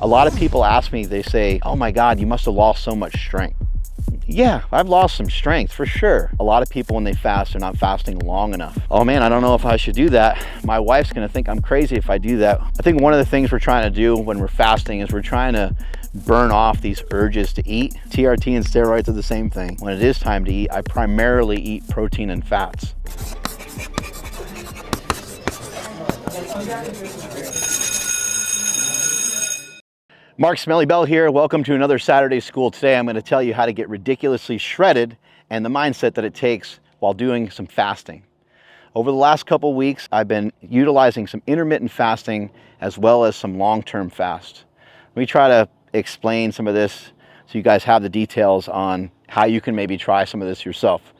A lot of people ask me, they say, oh my God, you must have lost so much strength. Yeah, I've lost some strength for sure. A lot of people when they fast are not fasting long enough. Oh man, I don't know if I should do that. My wife's gonna think I'm crazy if I do that. I think one of the things we're trying to do when we're fasting is we're trying to burn off these urges to eat. TRT and steroids are the same thing. When it is time to eat, I primarily eat protein and fats. Mark Smelly Bell here. Welcome to another Saturday School. Today I'm going to tell you how to get ridiculously shredded and the mindset that it takes while doing some fasting. Over the last couple weeks, I've been utilizing some intermittent fasting as well as some long-term fast. Let me try to explain some of this so you guys have the details on how you can maybe try some of this yourself.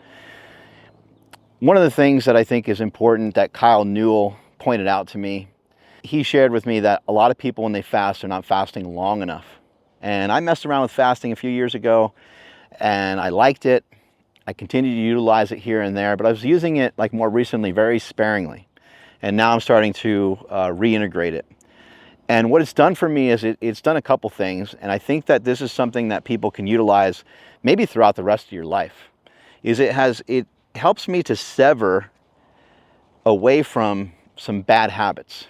One of the things that I think is important that Kyle Newell pointed out to me, he shared with me that a lot of people when they fast are not fasting long enough. And I messed around with fasting a few years ago and I liked it. I continue to utilize it here and there, but I was using it like more recently very sparingly. And now I'm starting to reintegrate it. And what it's done for me is it's done a couple things. And I think that this is something that people can utilize maybe throughout the rest of your life. It helps me to sever away from some bad habits.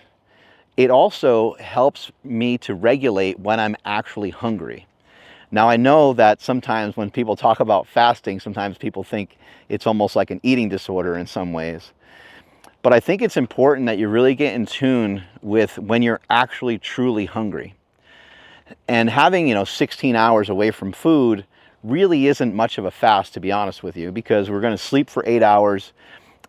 It also helps me to regulate when I'm actually hungry. Now I know that sometimes when people talk about fasting, sometimes people think it's almost like an eating disorder in some ways. But I think it's important that you really get in tune with when you're actually truly hungry. And having, 16 hours away from food really isn't much of a fast, to be honest with you, because we're going to sleep for 8 hours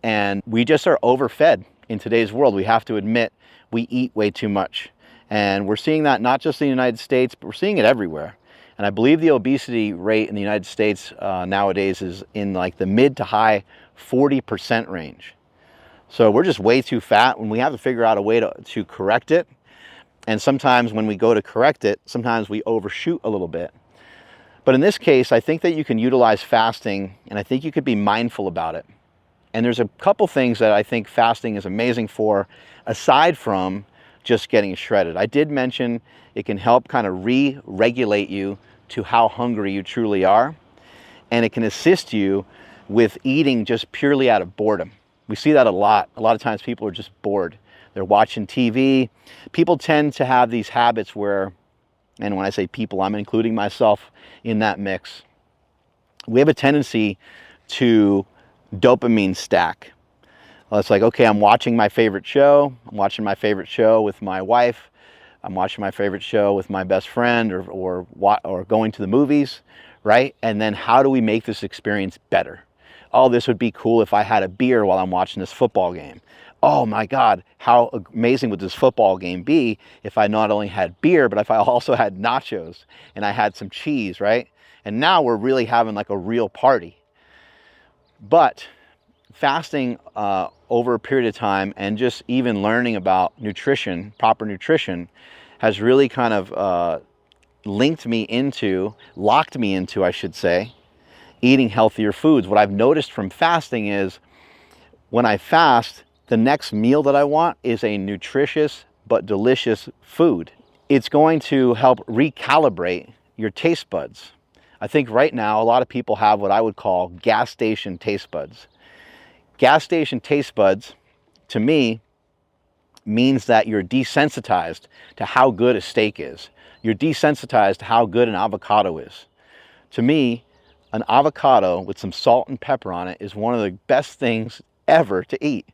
and we just are overfed in today's world. We have to admit we eat way too much. And we're seeing that not just in the United States, but we're seeing it everywhere. And I believe the obesity rate in the United States nowadays is in like the mid to high 40% range. So we're just way too fat and we have to figure out a way to correct it. And sometimes when we go to correct it, sometimes we overshoot a little bit. But in this case, I think that you can utilize fasting and I think you could be mindful about it. And there's a couple things that I think fasting is amazing for, aside from just getting shredded. I did mention it can help kind of re-regulate you to how hungry you truly are. And it can assist you with eating just purely out of boredom. We see that a lot. A lot of times people are just bored. They're watching TV. People tend to have these habits where, and when I say people, I'm including myself in that mix. We have a tendency to dopamine stack. Well, it's like, okay, I'm watching my favorite show. I'm watching my favorite show with my wife. I'm watching my favorite show with my best friend or going to the movies, right? And then how do we make this experience better? Oh, this would be cool if I had a beer while I'm watching this football game. Oh my God, how amazing would this football game be if I not only had beer, but if I also had nachos and I had some cheese, right? And now we're really having like a real party. But fasting over a period of time and just even learning about nutrition, proper nutrition, has really kind of locked me into, I should say, eating healthier foods. What I've noticed from fasting is when I fast, the next meal that I want is a nutritious but delicious food. It's going to help recalibrate your taste buds. I think right now a lot of people have what I would call gas station taste buds. Gas station taste buds, to me, means that you're desensitized to how good a steak is. You're desensitized to how good an avocado is. To me, an avocado with some salt and pepper on it is one of the best things ever to eat.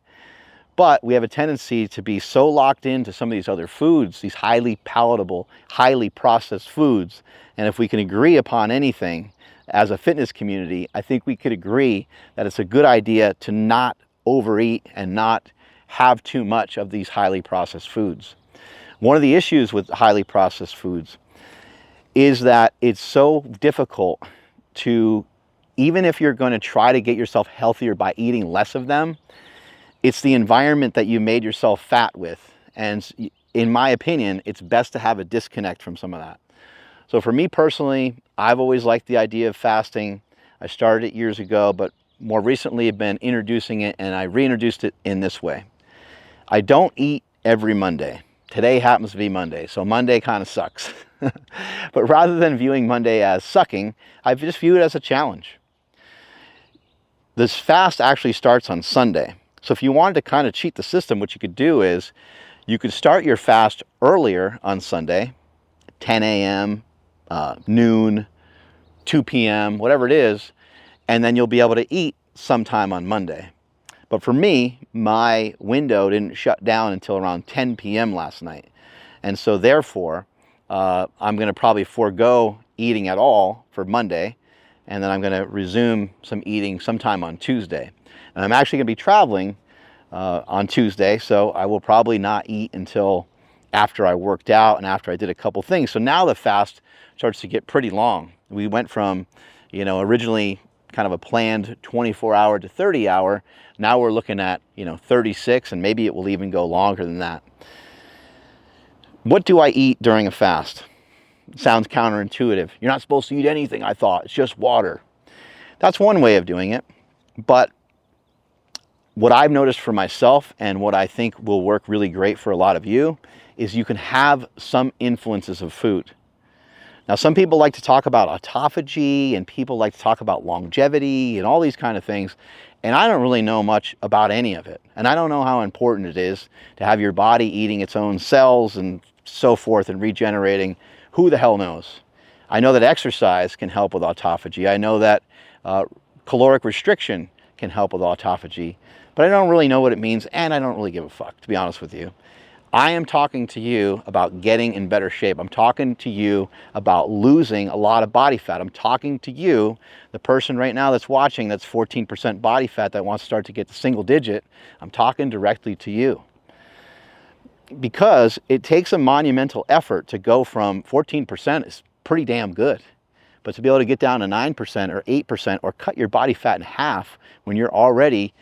But we have a tendency to be so locked into some of these other foods, these highly palatable, highly processed foods. And if we can agree upon anything as a fitness community, I think we could agree that it's a good idea to not overeat and not have too much of these highly processed foods. One of the issues with highly processed foods is that it's so difficult to, even if you're going to try to get yourself healthier by eating less of them, it's the environment that you made yourself fat with. And in my opinion, it's best to have a disconnect from some of that. So for me personally, I've always liked the idea of fasting. I started it years ago, but more recently I've been introducing it, and I reintroduced it in this way. I don't eat every Monday. Today happens to be Monday, so Monday kind of sucks. But rather than viewing Monday as sucking, I just view it as a challenge. This fast actually starts on Sunday. So if you wanted to kind of cheat the system, what you could do is you could start your fast earlier on Sunday, 10 a.m., noon, 2 p.m., whatever it is, and then you'll be able to eat sometime on Monday. But for me, my window didn't shut down until around 10 p.m. last night. And so therefore, I'm going to probably forego eating at all for Monday, and then I'm going to resume some eating sometime on Tuesday. And I'm actually going to be traveling on Tuesday, so I will probably not eat until after I worked out and after I did a couple things. So now the fast starts to get pretty long. We went from, originally kind of a planned 24-hour to 30-hour. Now we're looking at, 36, and maybe it will even go longer than that. What do I eat during a fast? Sounds counterintuitive. You're not supposed to eat anything, I thought. It's just water. That's one way of doing it. But what I've noticed for myself and what I think will work really great for a lot of you is you can have some influences of food. Now, some people like to talk about autophagy and people like to talk about longevity and all these kind of things. And I don't really know much about any of it. And I don't know how important it is to have your body eating its own cells and so forth and regenerating. Who the hell knows? I know that exercise can help with autophagy. I know that caloric restriction can help with autophagy. But I don't really know what it means, and I don't really give a fuck, to be honest with you. I am talking to you about getting in better shape. I'm talking to you about losing a lot of body fat. I'm talking to you, the person right now that's watching that's 14% body fat that wants to start to get to single digit. I'm talking directly to you. Because it takes a monumental effort to go from 14% is pretty damn good. But to be able to get down to 9% or 8% or cut your body fat in half when you already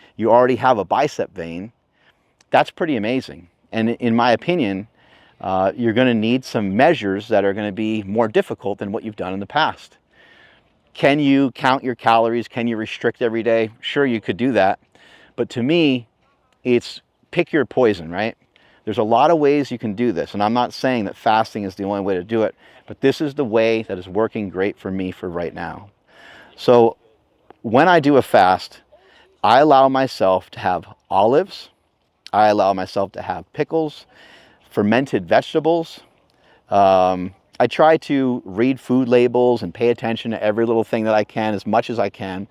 have a bicep vein, that's pretty amazing. And in my opinion, you're going to need some measures that are going to be more difficult than what you've done in the past. Can you count your calories? Can you restrict every day? Sure, you could do that. But to me, it's pick your poison, right? There's a lot of ways you can do this. And I'm not saying that fasting is the only way to do it, but this is the way that is working great for me for right now. So when I do a fast, I allow myself to have olives. I allow myself to have pickles, fermented vegetables. I try to read food labels and pay attention to every little thing that I can as much as I can.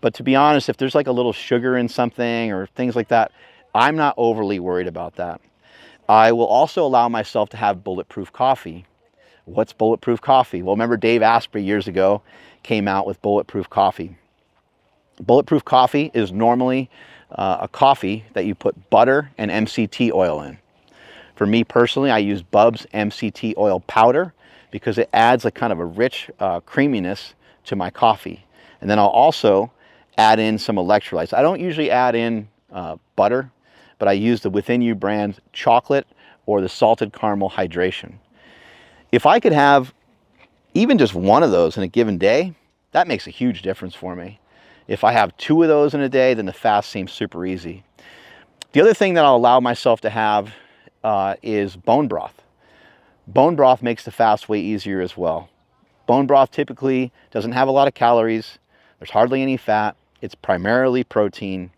But to be honest, if there's like a little sugar in something or things like that, I'm not overly worried about that. I will also allow myself to have bulletproof coffee. What's bulletproof coffee? Well, remember Dave Asprey years ago came out with bulletproof coffee. Bulletproof coffee is normally a coffee that you put butter and MCT oil in. For me personally, I use Bub's MCT oil powder because it adds a kind of a rich creaminess to my coffee. And then I'll also add in some electrolytes. I don't usually add in butter, but I use the Within You brand chocolate or the salted caramel hydration. If I could have even just one of those in a given day, that makes a huge difference for me. If I have 2 of those in a day, then the fast seems super easy. The other thing that I'll allow myself to have is bone broth. Bone broth makes the fast way easier as well. Bone broth typically doesn't have a lot of calories. There's hardly any fat. It's primarily protein.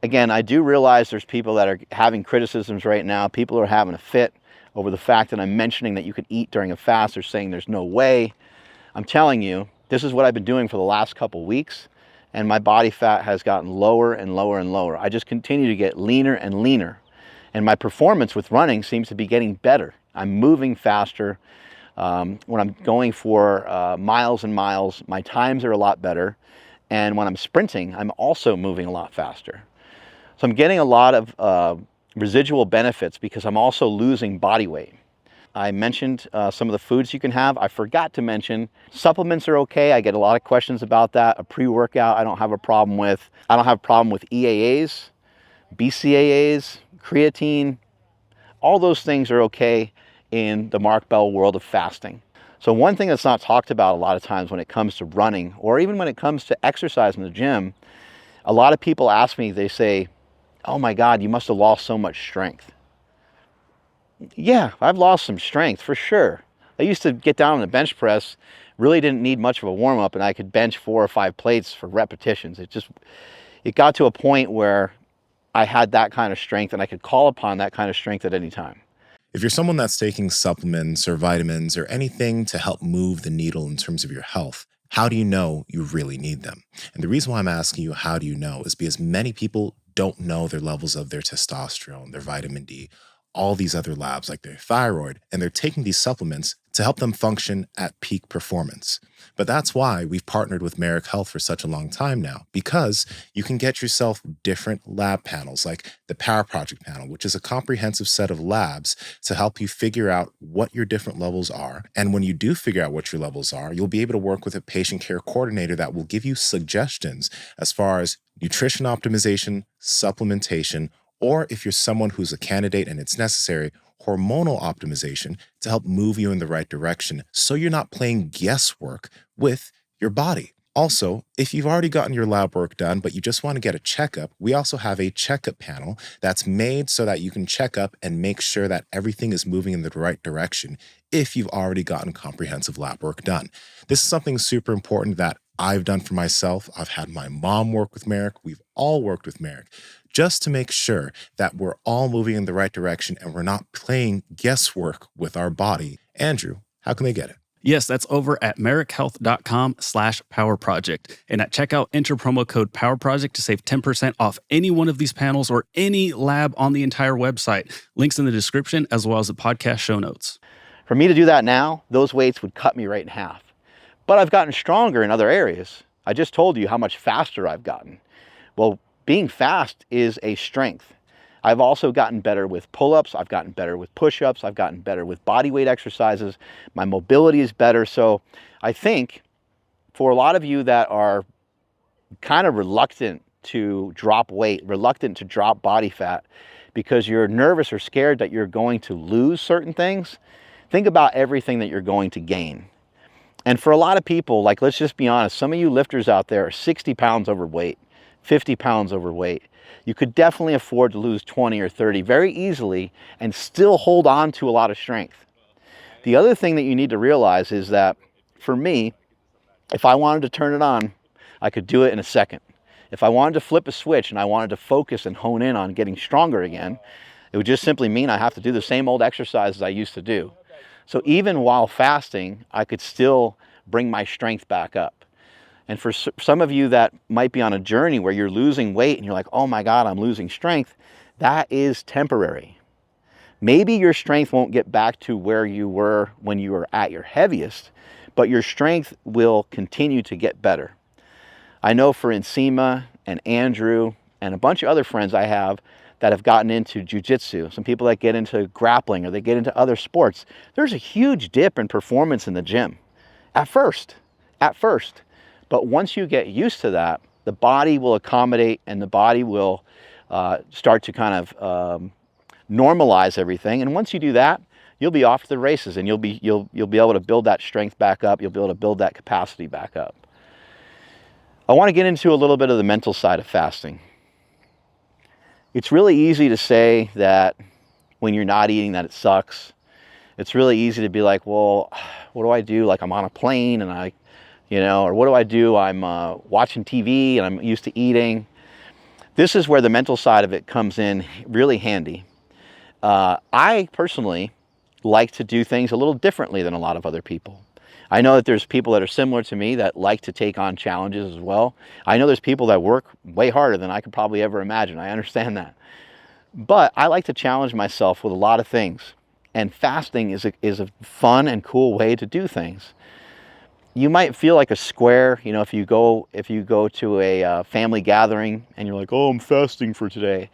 Again, I do realize there's people that are having criticisms right now. People are having a fit over the fact that I'm mentioning that you can eat during a fast. They're saying there's no way. I'm telling you, this is what I've been doing for the last couple weeks, and my body fat has gotten lower and lower and lower. I just continue to get leaner and leaner, and my performance with running seems to be getting better. I'm moving faster. When I'm going for miles and miles, my times are a lot better, and when I'm sprinting, I'm also moving a lot faster. So I'm getting a lot of residual benefits because I'm also losing body weight. I mentioned some of the foods you can have. I forgot to mention supplements are okay. I get a lot of questions about that. A pre-workout I don't have a problem with. I don't have a problem with EAAs, BCAAs, creatine. All those things are okay in the Mark Bell world of fasting. So one thing that's not talked about a lot of times when it comes to running or even when it comes to exercise in the gym, a lot of people ask me, they say, oh my God, you must have lost so much strength. Yeah, I've lost some strength for sure. I used to get down on the bench press, really didn't need much of a warm up, and I could bench 4 or 5 plates for repetitions. It got to a point where I had that kind of strength and I could call upon that kind of strength at any time. If you're someone that's taking supplements or vitamins or anything to help move the needle in terms of your health, how do you know you really need them? And the reason why I'm asking you, how do you know, is because many people don't know their levels of their testosterone, their vitamin D, all these other labs like their thyroid, and they're taking these supplements to help them function at peak performance. But that's why we've partnered with Merrick Health for such a long time now, because you can get yourself different lab panels like the Power Project panel, which is a comprehensive set of labs to help you figure out what your different levels are. And when you do figure out what your levels are, you'll be able to work with a patient care coordinator that will give you suggestions as far as nutrition optimization, supplementation, or if you're someone who's a candidate and it's necessary, hormonal optimization to help move you in the right direction so you're not playing guesswork with your body. Also, if you've already gotten your lab work done, but you just want to get a checkup, we also have a checkup panel that's made so that you can check up and make sure that everything is moving in the right direction if you've already gotten comprehensive lab work done. This is something super important that I've done for myself. I've had my mom work with Merrick. We've all worked with Merrick just to make sure that we're all moving in the right direction and we're not playing guesswork with our body. Andrew, how can they get it? Yes, that's over at merrickhealth.com/powerproject. And at checkout, enter promo code POWERPROJECT to save 10% off any one of these panels or any lab on the entire website. Links in the description as well as the podcast show notes. For me to do that now, those weights would cut me right in half. But I've gotten stronger in other areas. I just told you how much faster I've gotten. Well, being fast is a strength. I've also gotten better with pull-ups. I've gotten better with push-ups. I've gotten better with body weight exercises. My mobility is better. So I think for a lot of you that are kind of reluctant to drop weight, reluctant to drop body fat because you're nervous or scared that you're going to lose certain things, think about everything that you're going to gain. And for a lot of people, like, let's just be honest, some of you lifters out there are 60 pounds overweight, 50 pounds overweight. You could definitely afford to lose 20 or 30 very easily and still hold on to a lot of strength. The other thing that you need to realize is that for me, if I wanted to turn it on, I could do it in a second. If I wanted to flip a switch and I wanted to focus and hone in on getting stronger again, it would just simply mean I have to do the same old exercises I used to do. So even while fasting, I could still bring my strength back up. And for some of you that might be on a journey where you're losing weight and you're like, oh my God, I'm losing strength, that is temporary. Maybe your strength won't get back to where you were when you were at your heaviest, but your strength will continue to get better. I know for Nsima and Andrew and a bunch of other friends I have that have gotten into jiu-jitsu, some people that get into grappling or they get into other sports, there's a huge dip in performance in the gym at first. But once you get used to that, the body will accommodate and the body will start to kind of normalize everything. And once you do that, you'll be off to the races and you'll be able to build that strength back up. You'll be able to build that capacity back up. I want to get into a little bit of the mental side of fasting. It's really easy to say that when you're not eating that it sucks. It's really easy to be like, well, what do I do? Like, I'm on a plane and or what do I do? I'm watching TV and I'm used to eating. This is where the mental side of it comes in really handy. I personally like to do things a little differently than a lot of other people. I know that there's people that are similar to me that like to take on challenges as well. I know there's people that work way harder than I could probably ever imagine. I understand that. But I like to challenge myself with a lot of things. And fasting is a fun and cool way to do things. You might feel like a square, if you go to a family gathering and you're like, oh, I'm fasting for today.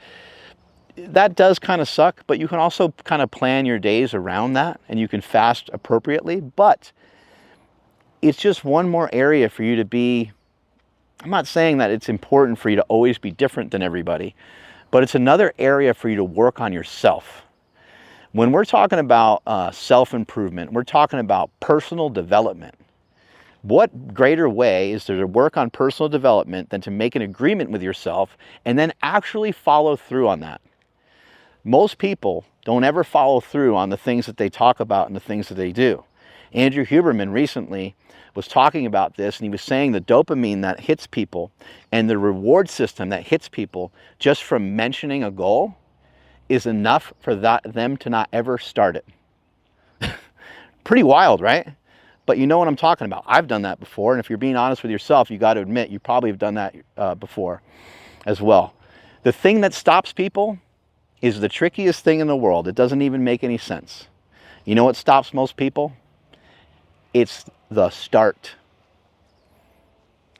That does kind of suck, but you can also kind of plan your days around that and you can fast appropriately. But it's just one more area for you to be. I'm not saying that it's important for you to always be different than everybody, but it's another area for you to work on yourself. When we're talking about self-improvement, we're talking about personal development. What greater way is there to work on personal development than to make an agreement with yourself and then actually follow through on that? Most people don't ever follow through on the things that they talk about and the things that they do. Andrew Huberman recently was talking about this, and he was saying the dopamine that hits people and the reward system that hits people just from mentioning a goal is enough for them to not ever start it. Pretty wild, right? But you know what I'm talking about. I've done that before, and if you're being honest with yourself, you got to admit you probably have done that before as well. The thing that stops people is the trickiest thing in the world. It doesn't even make any sense. You know what stops most people? It's the start.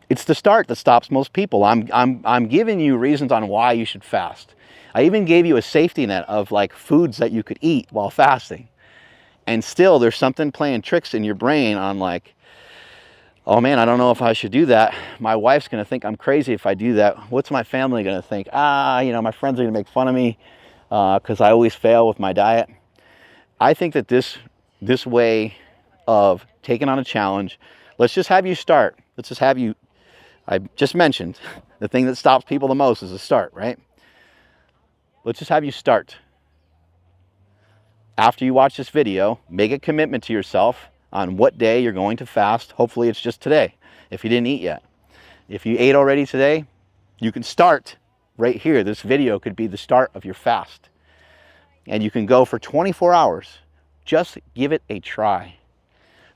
It's the start that stops most people. I'm giving you reasons on why you should fast. I even gave you a safety net of like foods that you could eat while fasting. And still there's something playing tricks in your brain on like, oh man, I don't know if I should do that. My wife's going to think I'm crazy if I do that. What's my family going to think? My friends are going to make fun of me because I always fail with my diet. I think that this way of taking on a challenge, let's just have you start. Let's just have you, I just mentioned, the thing that stops people the most is the start, right? Let's just have you start. After you watch this video, make a commitment to yourself on what day you're going to fast. Hopefully it's just today, if you didn't eat yet. If you ate already today, you can start right here. This video could be the start of your fast. And you can go for 24 hours. Just give it a try.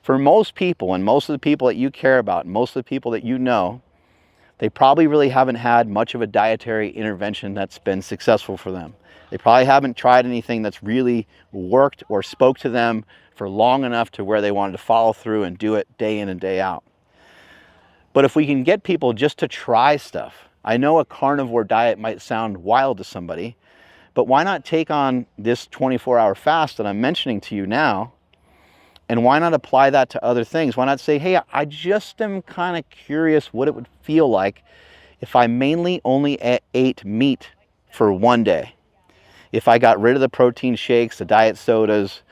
For most people, and most of the people that you care about, and most of the people that you know, they probably really haven't had much of a dietary intervention that's been successful for them. They probably haven't tried anything that's really worked or spoke to them for long enough to where they wanted to follow through and do it day in and day out. But if we can get people just to try stuff, I know a carnivore diet might sound wild to somebody, but why not take on this 24-hour fast that I'm mentioning to you now, and why not apply that to other things? Why not say, hey, I just am kind of curious what it would feel like if I mainly only ate meat for one day. If I got rid of the protein shakes, the diet sodas,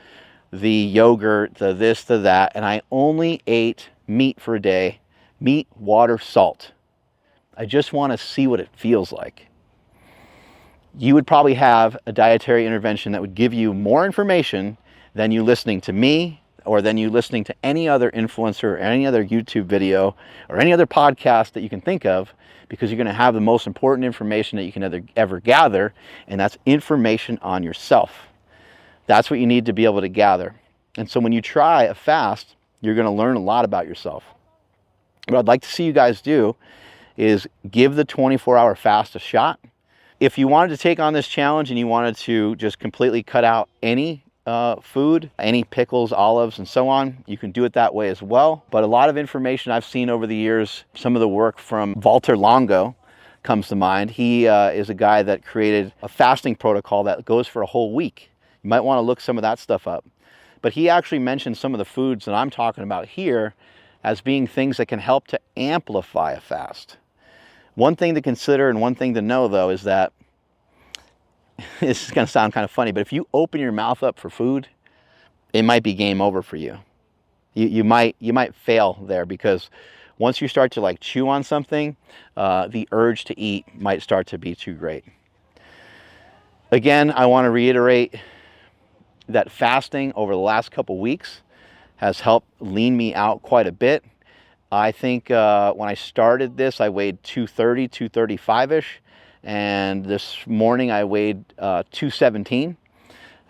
the yogurt, the this, the that, and I only ate meat for a day, meat, water, salt. I just want to see what it feels like. You would probably have a dietary intervention that would give you more information than you listening to me, or than you listening to any other influencer or any other YouTube video or any other podcast that you can think of, because you're going to have the most important information that you can ever gather, and that's information on yourself. That's what you need to be able to gather. And so when you try a fast, you're going to learn a lot about yourself. What I'd like to see you guys do is give the 24-hour fast a shot. If you wanted to take on this challenge and you wanted to just completely cut out any food, any pickles, olives, and so on, you can do it that way as well. But a lot of information I've seen over the years, some of the work from Walter Longo comes to mind. He is a guy that created a fasting protocol that goes for a whole week. You might want to look some of that stuff up. But he actually mentioned some of the foods that I'm talking about here as being things that can help to amplify a fast. One thing to consider and one thing to know, though, is that this is going to sound kind of funny, but if you open your mouth up for food, it might be game over for you. You might fail there, because once you start to like chew on something, the urge to eat might start to be too great. Again, I want to reiterate that fasting over the last couple weeks has helped lean me out quite a bit. I think when I started this, I weighed 230, 235-ish. And this morning I weighed 217,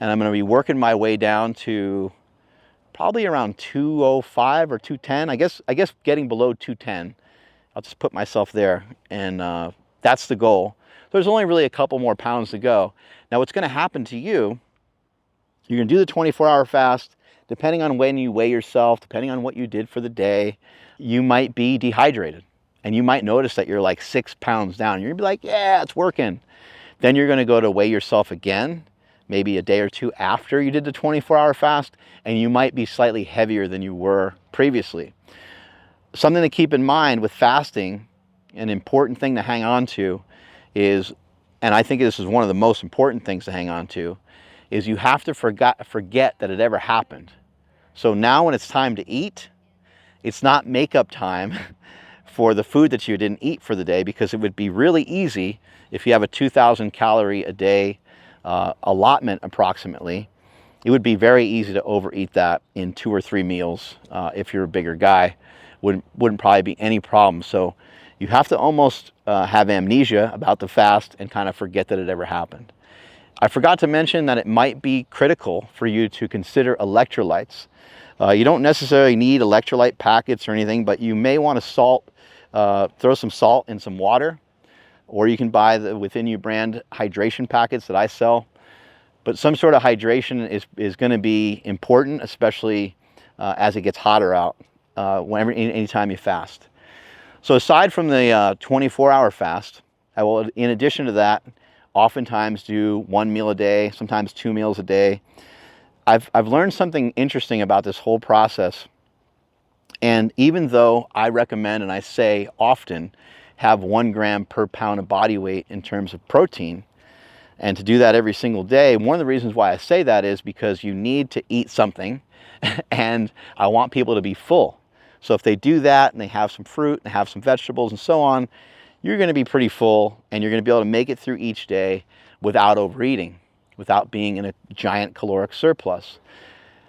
and I'm going to be working my way down to probably around 205 or 210. I guess getting below 210. I'll just put myself there, and that's the goal. There's only really a couple more pounds to go. Now what's going to happen to you, you're going to do the 24-hour fast. Depending on when you weigh yourself, depending on what you did for the day, you might be dehydrated. And you might notice that you're like 6 pounds down. You're going to be like, yeah, it's working. Then you're going to go to weigh yourself again, maybe a day or two after you did the 24-hour fast, and you might be slightly heavier than you were previously. Something to keep in mind with fasting, an important thing to hang on to is, and I think this is one of the most important things to hang on to, is you have to forget that it ever happened. So now when it's time to eat, it's not makeup time for the food that you didn't eat for the day, because it would be really easy if you have a 2,000 calorie a day allotment approximately, it would be very easy to overeat that in 2 or 3 meals. If you're a bigger guy, wouldn't probably be any problem. So you have to almost have amnesia about the fast and kind of forget that it ever happened. I forgot to mention that it might be critical for you to consider electrolytes. You don't necessarily need electrolyte packets or anything, but you may want to throw some salt in some water, or you can buy the Within You brand hydration packets that I sell. But some sort of hydration is going to be important, especially as it gets hotter out, anytime you fast. So aside from the 24-hour fast, I will, in addition to that, oftentimes do 1 meal a day, sometimes 2 meals a day. I've learned something interesting about this whole process. And even though I recommend, and I say often, have 1 gram per pound of body weight in terms of protein, and to do that every single day, one of the reasons why I say that is because you need to eat something, and I want people to be full. So if they do that and they have some fruit and have some vegetables and so on, you're going to be pretty full, and you're going to be able to make it through each day without overeating, without being in a giant caloric surplus.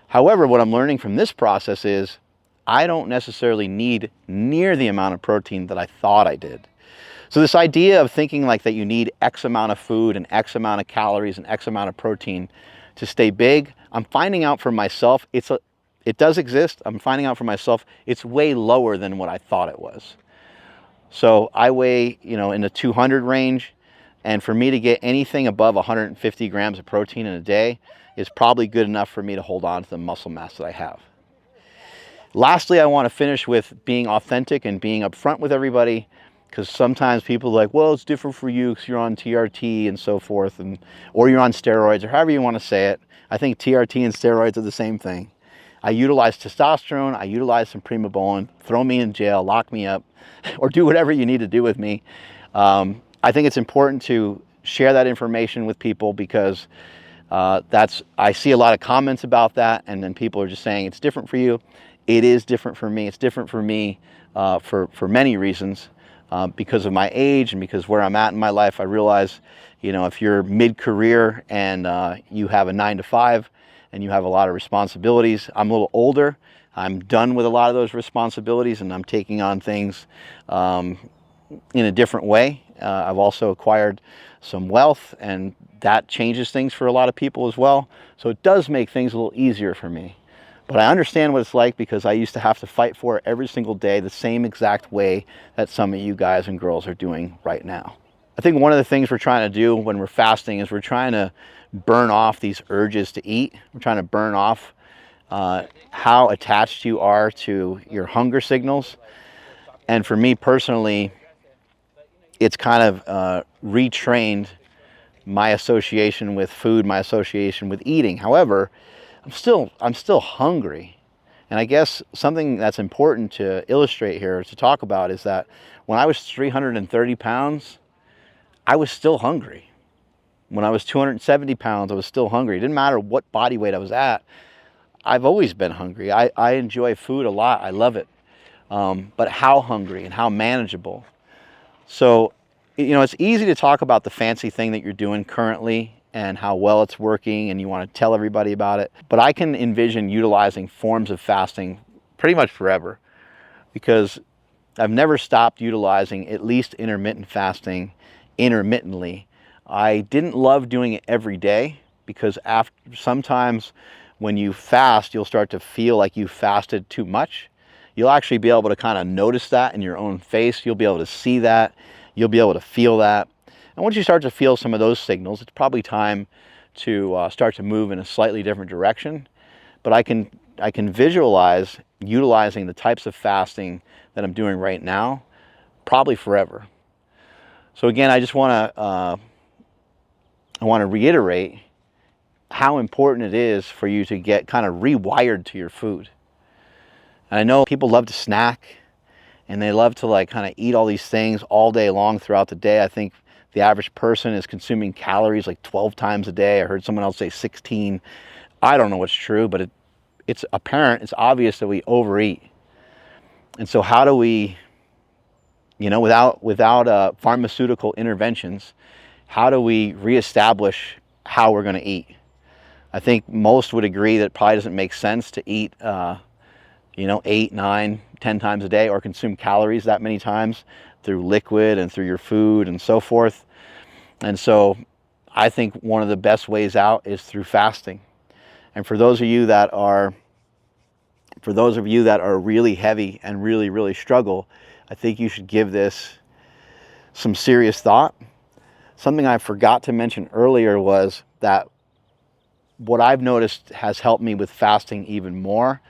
However, what I'm learning from this process is I don't necessarily need near the amount of protein that I thought I did. So this idea of thinking like that you need X amount of food and X amount of calories and X amount of protein to stay big, I'm finding out for myself, it does exist. I'm finding out for myself it's way lower than what I thought it was. So I weigh, in the 200 range, and for me to get anything above 150 grams of protein in a day is probably good enough for me to hold on to the muscle mass that I have. Lastly, I want to finish with being authentic and being upfront with everybody, because sometimes people are like, well, it's different for you because you're on TRT and so forth, or you're on steroids, or however you want to say it. I think TRT and steroids are the same thing. I utilize testosterone, I utilize some primobolan, throw me in jail, lock me up, or do whatever you need to do with me. I think it's important to share that information with people, because I see a lot of comments about that, and then people are just saying it's different for you. It is different for me. It's different for me for many reasons, because of my age and because where I'm at in my life. I realize, if you're mid-career and you have a 9-to-5 and you have a lot of responsibilities. I'm a little older. I'm done with a lot of those responsibilities, and I'm taking on things in a different way. I've also acquired some wealth, and that changes things for a lot of people as well. So it does make things a little easier for me. But I understand what it's like, because I used to have to fight for it every single day the same exact way that some of you guys and girls are doing right now. I think one of the things we're trying to do when we're fasting is we're trying to burn off these urges to eat. We're trying to burn off how attached you are to your hunger signals. And for me personally, it's kind of retrained my association with food, my association with eating. However, I'm still hungry. And I guess something that's important to illustrate here, to talk about, is that when I was 330 pounds, I was still hungry. When I was 270 pounds, I was still hungry. It didn't matter what body weight I was at. I've always been hungry. I enjoy food a lot. I love it. But how hungry and how manageable. So, it's easy to talk about the fancy thing that you're doing currently and how well it's working, and you want to tell everybody about it. But I can envision utilizing forms of fasting pretty much forever, because I've never stopped utilizing at least intermittent fasting intermittently. I didn't love doing it every day, because sometimes when you fast, you'll start to feel like you fasted too much. You'll actually be able to kind of notice that in your own face. You'll be able to see that. You'll be able to feel that. And once you start to feel some of those signals, it's probably time to start to move in a slightly different direction. But I can visualize utilizing the types of fasting that I'm doing right now probably forever. So again, I just want to reiterate how important it is for you to get kind of rewired to your food. And I know people love to snack, and they love to kind of eat all these things all day long throughout the day. I think the average person is consuming calories 12 times a day. I heard someone else say 16. I don't know what's true, but it's apparent, it's obvious that we overeat. And so how do we, without pharmaceutical interventions, how do we reestablish how we're going to eat. I think most would agree that it probably doesn't make sense to eat, 8, 9, 10 times a day or consume calories that many times through liquid and through your food and so forth. And so I think one of the best ways out is through fasting. And for those of you that are really heavy and really struggle, I think you should give this some serious thought. Something I forgot to mention earlier was that what I've noticed has helped me with fasting even more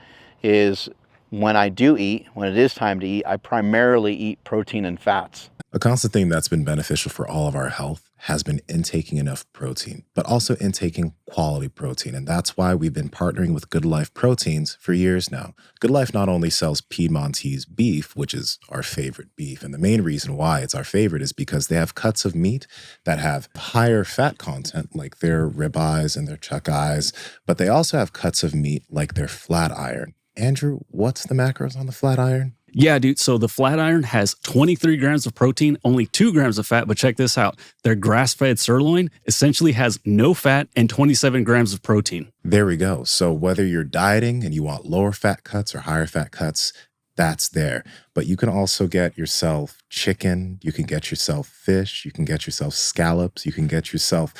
is when I do eat, when it is time to eat, I primarily eat protein and fats. A constant thing that's been beneficial for all of our health has been intaking enough protein, but also intaking quality protein. And that's why we've been partnering with Good Life Proteins for years now. Good Life not only sells Piedmontese beef, which is our favorite beef, and the main reason why it's our favorite is because they have cuts of meat that have higher fat content, like their ribeyes and their chuck eyes, but they also have cuts of meat like their flat iron. Andrew, what's the macros on the flat iron? Yeah, dude. So the flat iron has 23 grams of protein, only 2 grams of fat. But check this out. Their grass-fed sirloin essentially has no fat and 27 grams of protein. There we go. So whether you're dieting and you want lower fat cuts or higher fat cuts, that's there. But you can also get yourself chicken. You can get yourself fish. You can get yourself scallops. You can get yourself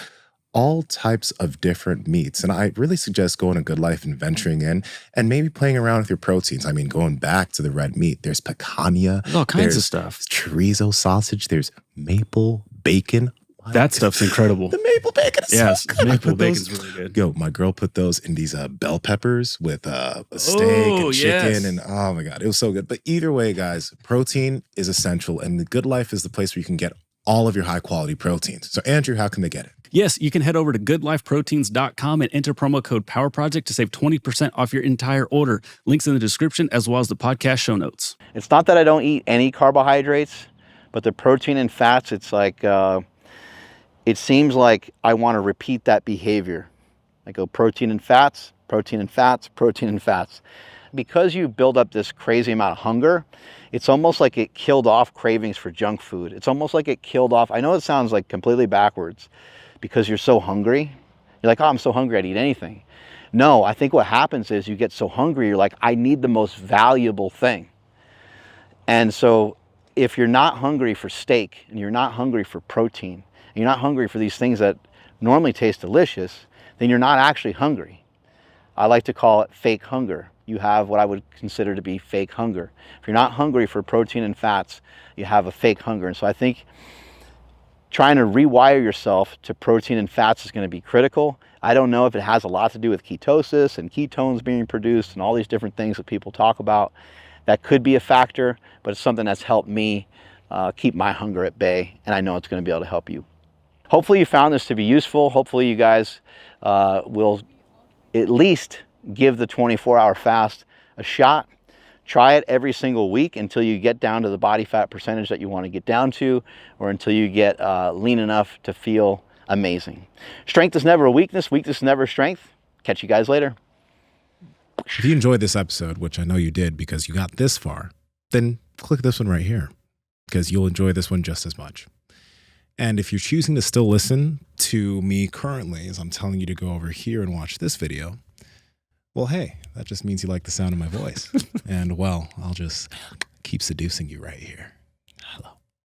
all types of different meats. And I really suggest going to Good Life and venturing in and maybe playing around with your proteins. I mean, going back to the red meat, there's picanha. There's all kinds of there's stuff. Chorizo sausage. There's maple bacon. That stuff's incredible. The maple bacon is so good. Maple bacon's really good. Yo, my girl put those in these bell peppers with a steak and chicken. Yes. And oh my God, it was so good. But either way, guys, protein is essential. And the Good Life is the place where you can get all of your high quality proteins. So Andrew, how can they get it? Yes, you can head over to goodlifeproteins.com and enter promo code PowerProject to save 20% off your entire order. Links in the description as well as the podcast show notes. It's not that I don't eat any carbohydrates, but the protein and fats, it's like, it seems like I want to repeat that behavior. I go protein and fats, protein and fats, protein and fats. Because you build up this crazy amount of hunger, it's almost like it killed off cravings for junk food. It's almost like it killed off, I know it sounds like completely backwards because you're so hungry. You're like, oh, I'm so hungry, I'd eat anything. No, I think what happens is you get so hungry, you're like, I need the most valuable thing. And so if you're not hungry for steak and you're not hungry for protein, and you're not hungry for these things that normally taste delicious, then you're not actually hungry. I like to call it fake hunger. You have what I would consider to be fake hunger. If you're not hungry for protein and fats, you have a fake hunger. And so I think trying to rewire yourself to protein and fats is going to be critical. I don't know if it has a lot to do with ketosis and ketones being produced and all these different things that people talk about. That could be a factor, but it's something that's helped me keep my hunger at bay, and I know it's going to be able to help you. Hopefully you found this to be useful. Hopefully you guys will at least give the 24-hour fast a shot. Try it every single week until you get down to the body fat percentage that you want to get down to, or until you get lean enough to feel amazing. Strength is never a weakness. Weakness is never strength. Catch you guys later. If you enjoyed this episode, which I know you did because you got this far, then click this one right here because you'll enjoy this one just as much. And if you're choosing to still listen to me currently as I'm telling you to go over here and watch this video, well, hey, that just means you like the sound of my voice. And well, I'll just keep seducing you right here. Hello.